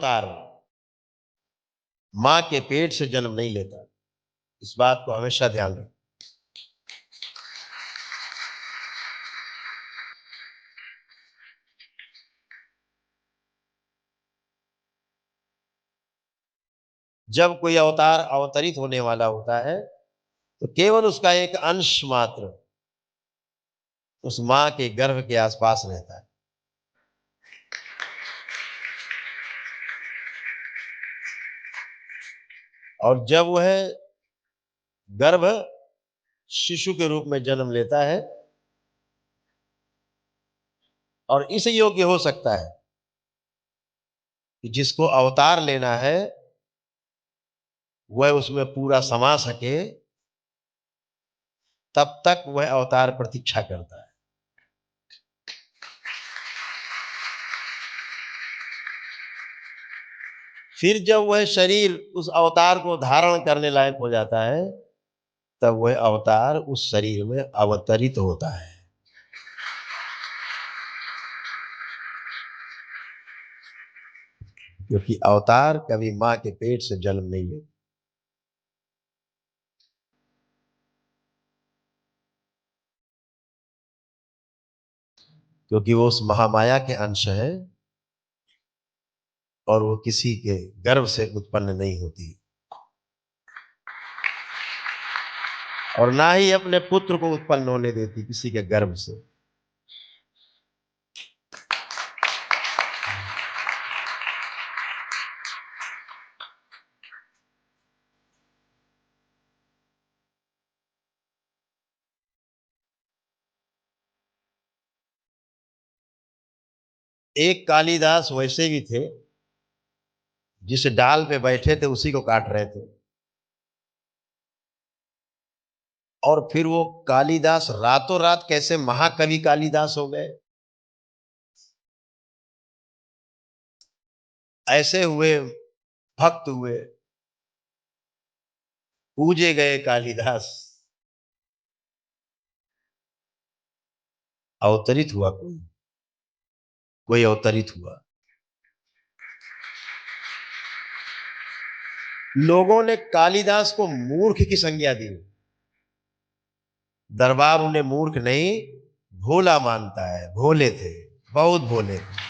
अवतार मां के पेट से जन्म नहीं लेता। इस बात को हमेशा ध्यान रखें। जब कोई अवतार अवतरित होने वाला होता है तो केवल उसका एक अंश मात्र उस मां के गर्भ के आसपास रहता है। और जब वह गर्भ शिशु के रूप में जन्म लेता है और इस योग्य हो सकता है कि जिसको अवतार लेना है वह उसमें पूरा समा सके, तब तक वह अवतार प्रतीक्षा करता है। फिर जब वह शरीर उस अवतार को धारण करने लायक हो जाता है, तब वह अवतार उस शरीर में अवतरित होता है। क्योंकि अवतार कभी मां के पेट से जन्म नहीं लेता। क्योंकि वो उस महामाया के अंश है और वो किसी के गर्भ से उत्पन्न नहीं होती और ना ही अपने पुत्र को उत्पन्न होने देती किसी के गर्भ से। एक कालिदास वैसे भी थे, जिस डाल पे बैठे थे उसी को काट रहे थे। और फिर वो कालिदास रातों रात कैसे महाकवि कालिदास हो गए, ऐसे हुए, भक्त हुए, पूजे गए कालिदास, अवतरित हुआ कोई, कोई अवतरित हुआ। लोगों ने कालिदास को मूर्ख की संज्ञा दी। दरबार उन्हें मूर्ख नहीं, भोला मानता है। भोले थे, बहुत भोले थे।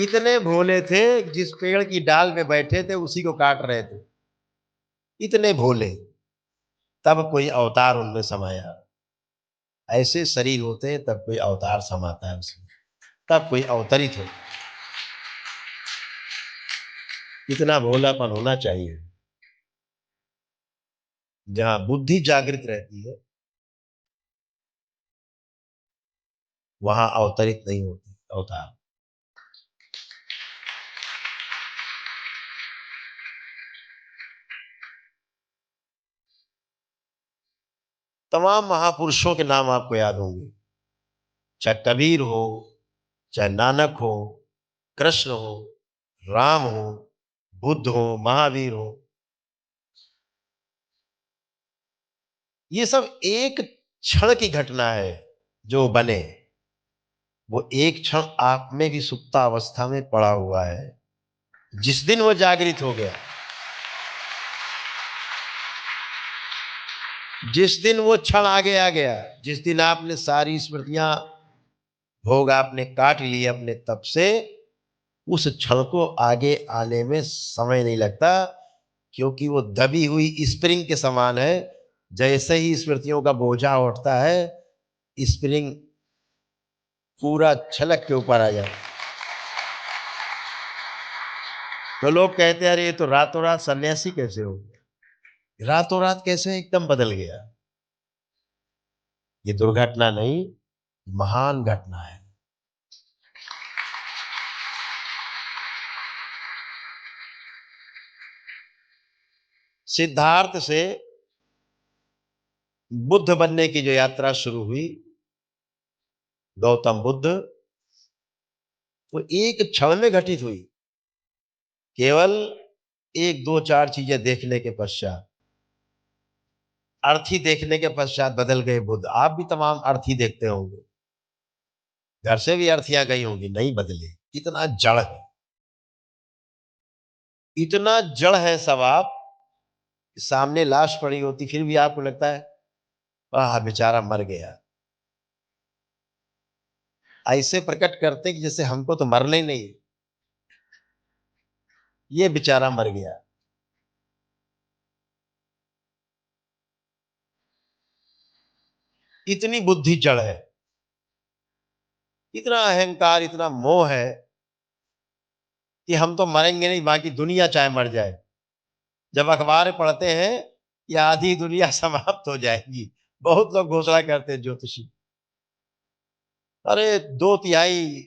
इतने भोले थे, जिस पेड़ की डाल पे बैठे थे उसी को काट रहे थे। इतने भोले। तब कोई अवतार उनमें समाया। ऐसे शरीर होते हैं तब कोई अवतार समाता है उसमें, तब कोई अवतरित हो। इतना भोलापन होना चाहिए। जहां बुद्धि जागृत रहती है वहां अवतरित नहीं होती अवतार। तमाम महापुरुषों के नाम आपको याद होंगे, चाहे कबीर हो, चाहे नानक हो, कृष्ण हो, राम हो, बुद्ध हो, महावीर हो। ये सब एक क्षण की घटना है जो बने। वो एक क्षण आप में भी सुप्ता अवस्था में पड़ा हुआ है। जिस दिन वो जागृत हो गया, जिस दिन वो क्षण आगे आ गया, जिस दिन आपने सारी स्मृतियां भोग आपने काट लिए अपने तप से, उस क्षण को आगे आने में समय नहीं लगता। क्योंकि वो दबी हुई स्प्रिंग के समान है। जैसे ही स्मृतियों का बोझा उठता है, स्प्रिंग पूरा छलक के ऊपर आ जाए। तो लोग कहते हैं अरे ये तो रातों रात सन्यासी कैसे हो गया, रातों रात कैसे एकदम बदल गया। ये दुर्घटना नहीं, महान घटना है। सिद्धार्थ से बुद्ध बनने की जो यात्रा शुरू हुई, गौतम बुद्ध, वो एक क्षण में घटित हुई। केवल एक दो चार चीजें देखने के पश्चात, अर्थी देखने के पश्चात बदल गए बुद्ध। आप भी तमाम अर्थी देखते होंगे, घर से भी अर्थियां गई होंगी, नहीं बदले। इतना जड़ है, इतना जड़ है सब आप, सामने लाश पड़ी होती फिर भी आपको लगता है आह बेचारा मर गया। ऐसे प्रकट करते कि जैसे हमको तो मरना ही नहीं, ये बेचारा मर गया। इतनी बुद्धि जड़ है, इतना अहंकार, इतना मोह है कि हम तो मरेंगे नहीं, बाकी दुनिया चाहे मर जाए। जब अखबार पढ़ते हैं कि आधी दुनिया समाप्त हो जाएगी, बहुत लोग घोषणा करते हैं ज्योतिषी, अरे 2/3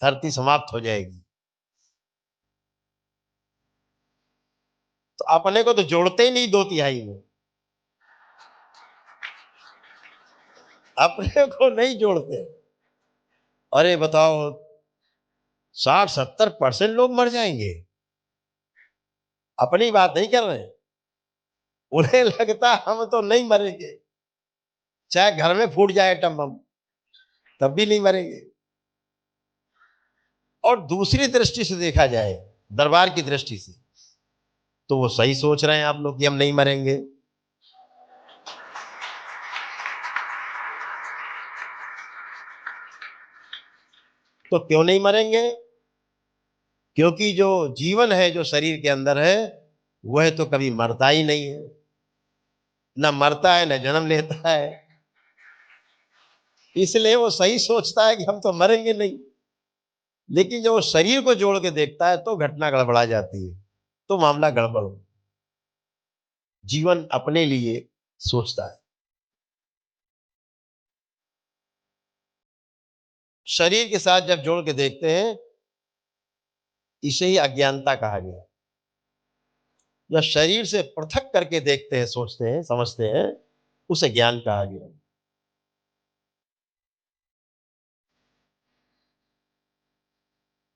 धरती समाप्त हो जाएगी। तो अपने को तो जोड़ते ही नहीं 2/3 में, अपने को नहीं जोड़ते। अरे बताओ, 60-70% लोग मर जाएंगे, अपनी बात नहीं कर रहे। उन्हें लगता हम तो नहीं मरेंगे, चाहे घर में फूट जाए एटम बम, तब भी नहीं मरेंगे। और दूसरी दृष्टि से देखा जाए, दरबार की दृष्टि से, तो वो सही सोच रहे हैं आप लोग कि हम नहीं मरेंगे। तो क्यों नहीं मरेंगे? क्योंकि जो जीवन है जो शरीर के अंदर है, वह तो कभी मरता ही नहीं है, ना मरता है ना जन्म लेता है। इसलिए वो सही सोचता है कि हम तो मरेंगे नहीं। लेकिन जब वो शरीर को जोड़ के देखता है तो घटना गड़बड़ा जाती है, तो मामला गड़बड़ हो। जीवन अपने लिए सोचता है। शरीर के साथ जब जोड़ के देखते हैं, इसे ही अज्ञानता कहा गया। जब शरीर से पृथक करके देखते हैं, सोचते हैं, समझते हैं, उसे ज्ञान कहा गया।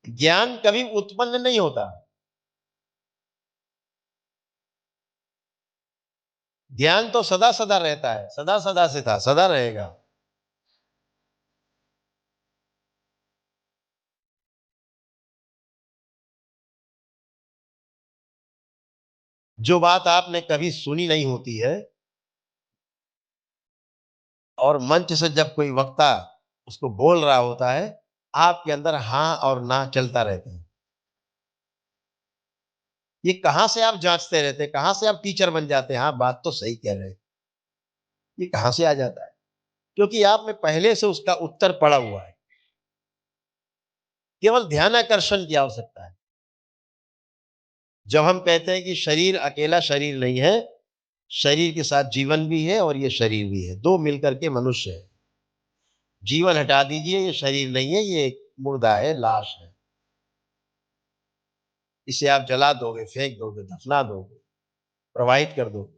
ज्ञान कभी उत्पन्न नहीं होता, ज्ञान तो सदा सदा रहता है, सदा सदा से था, सदा रहेगा। जो बात आपने कभी सुनी नहीं होती है, और मंच से जब कोई वक्ता उसको बोल रहा होता है, आपके अंदर हाँ और ना चलता रहता है। ये कहाँ से आप जांचते रहते हैं, कहाँ से आप टीचर बन जाते हैं, हाँ बात तो सही कह रहे हैं, ये कहाँ से आ जाता है? क्योंकि आप में पहले से उसका उत्तर पड़ा हुआ है, केवल ध्यान आकर्षण की आवश्यकता है। जब हम कहते हैं कि शरीर अकेला शरीर नहीं है, शरीर के साथ जीवन भी है और ये शरीर भी है, दो मिलकर के मनुष्य है। जीवन हटा दीजिए, ये शरीर नहीं है, ये एक मुर्दा है, लाश है। इसे आप जला दोगे, फेंक दोगे, दफना दोगे, प्रवाहित कर दोगे,